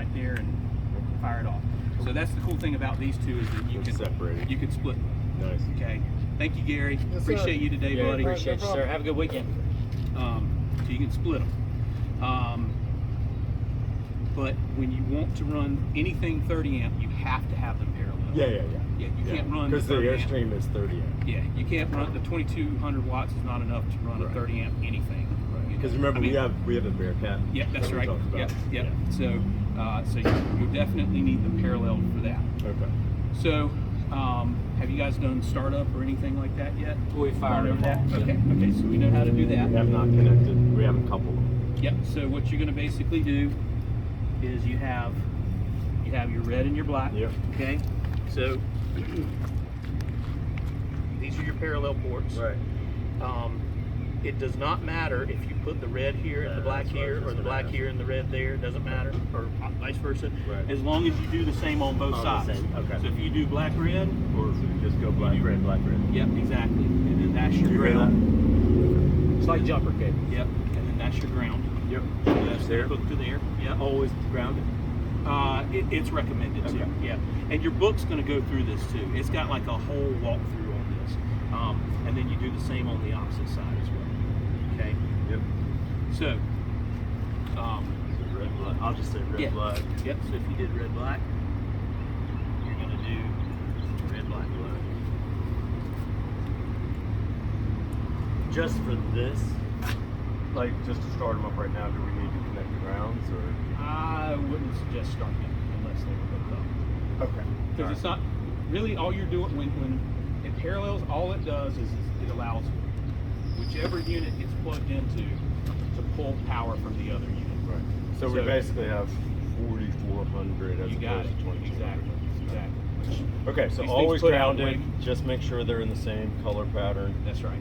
right there and fire it off. So that's the cool thing about these two is that you can separate it. You can split them. Nice. Okay. Thank you, Gary. Yes, appreciate sir. you today, buddy. Appreciate you, sir. Have a good weekend. So you can split them. But when you want to run anything 30 amp, you have to have them parallel. Yeah. Yeah, you can't run because the 30 amp. Airstream is 30 amp. Yeah, you can't run the 2200 watts is not enough to run a 30 amp anything. Because remember, we have a Bearcat. Yeah, that's right. Yep. So, so you definitely need them parallel for that. Okay. So, have you guys done startup or anything like that yet? We fired them that. all. Okay. Okay. So we know how to do that. We have not connected. We haven't coupled them. Yep. So what you're going to basically do is you have your red and your black. Yep. Okay. So these are your parallel ports. Right. It does not matter if you put the red here and the black here, or the black here and the red there. It doesn't matter, or vice versa. Right. As long as you do the same on both sides. Okay. So if you do black red, Or so we just go black red. yep, exactly. And then that's your You hear ground. It's like jumper cable. Yep. And then that's your ground. Yep. So that's There. hooked to there. Yep. Always grounded. It's recommended to. Okay. Yeah. And your book's going to go through this too. It's got like a whole walkthrough on this. And then you do the same on the opposite side as well. Okay. Yep. So. Red black. I'll just say red black. Yep. So if you did red black, you're going to do red black. Just for this, like just to start them up right now, do we need to connect the grounds or? I wouldn't suggest starting them unless they were hooked up. Okay. Because it's not really all you're doing when it parallels. All it does is it allows whichever unit gets plugged into to pull power from the other unit. Right. So we basically have 4,400 as You got opposed it. to 2,200. Exactly. Okay, so These always things put out grounded. way- Just make sure they're in the same color pattern. That's right.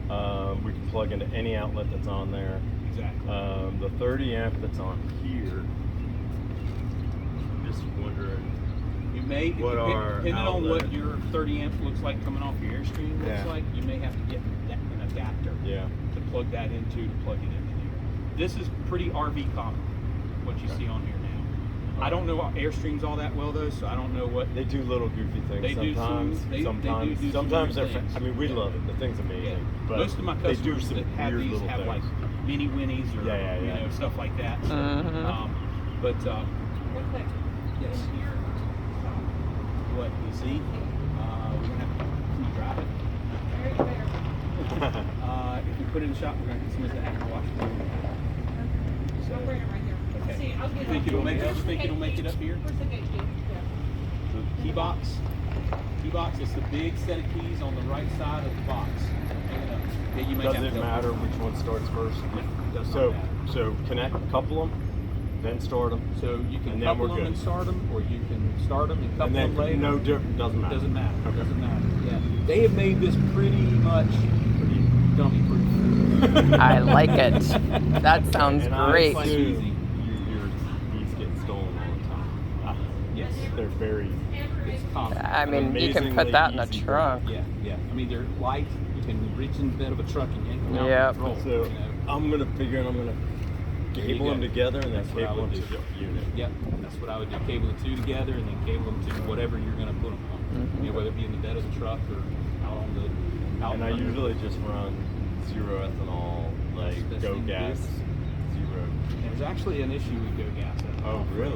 We can plug into any outlet that's on there. Exactly. The 30 amp that's on here. I'm just wondering. You may, What are depending on what outlet? your 30 amp looks like coming off your Airstream looks Yeah. like, you may have to get an adapter Yeah. to plug that into to plug it into here. This is pretty RV common, what you see on here now. I don't know Airstreams all that well though, so I don't know what. They do little goofy things They do sometimes. some- they do sometimes some sometimes weird they're. things. I mean, we love it. The thing's amazing. Yeah. But Most of my they do customers some that have weird these little have things. like mini winnies or Yeah. you know, stuff like that. So, but yes. What you see? We're gonna have to, can you drive it? If we put it in the shop, we're gonna get somebody to have to watch it. So, I'll bring it right here. okay. See, I'll You get think it. it'll make it? You think it'll make it up here? Where's the gate key? Yeah. Key box. Key box is the big set of keys on the right side of the box. Yeah, you may Does have it to matter which one starts first? No, it does So not matter. so connect, couple them, then start them. So you can and then couple we're them good. and start them, or you can start them and couple And them then later. no different. Doesn't matter. Doesn't matter. Okay. Doesn't matter. Yeah, they have made this pretty dummy proof. I like it. That sounds And I great. Like assume easy. these get stolen all the time. Yes, They're very. it's common. I mean, you can put Amazingly that in a easy to trunk. Yeah, yeah. I mean, they're light. You can reach in the bed of a truck and yank them out. Yep. And roll, So you know? I'm gonna figure I'm gonna There you cable them go. together and then That's what I cable them would to do. the unit. Yep, that's what I would do. Cable the two together and then cable them to whatever you're going to put them on. You know, whether it be in the bed of the truck or out on the. Out And I under. usually just run 0 ethanol, like That's go thing to gas, do. 0. There's actually an issue with Go Gas. Oh, really?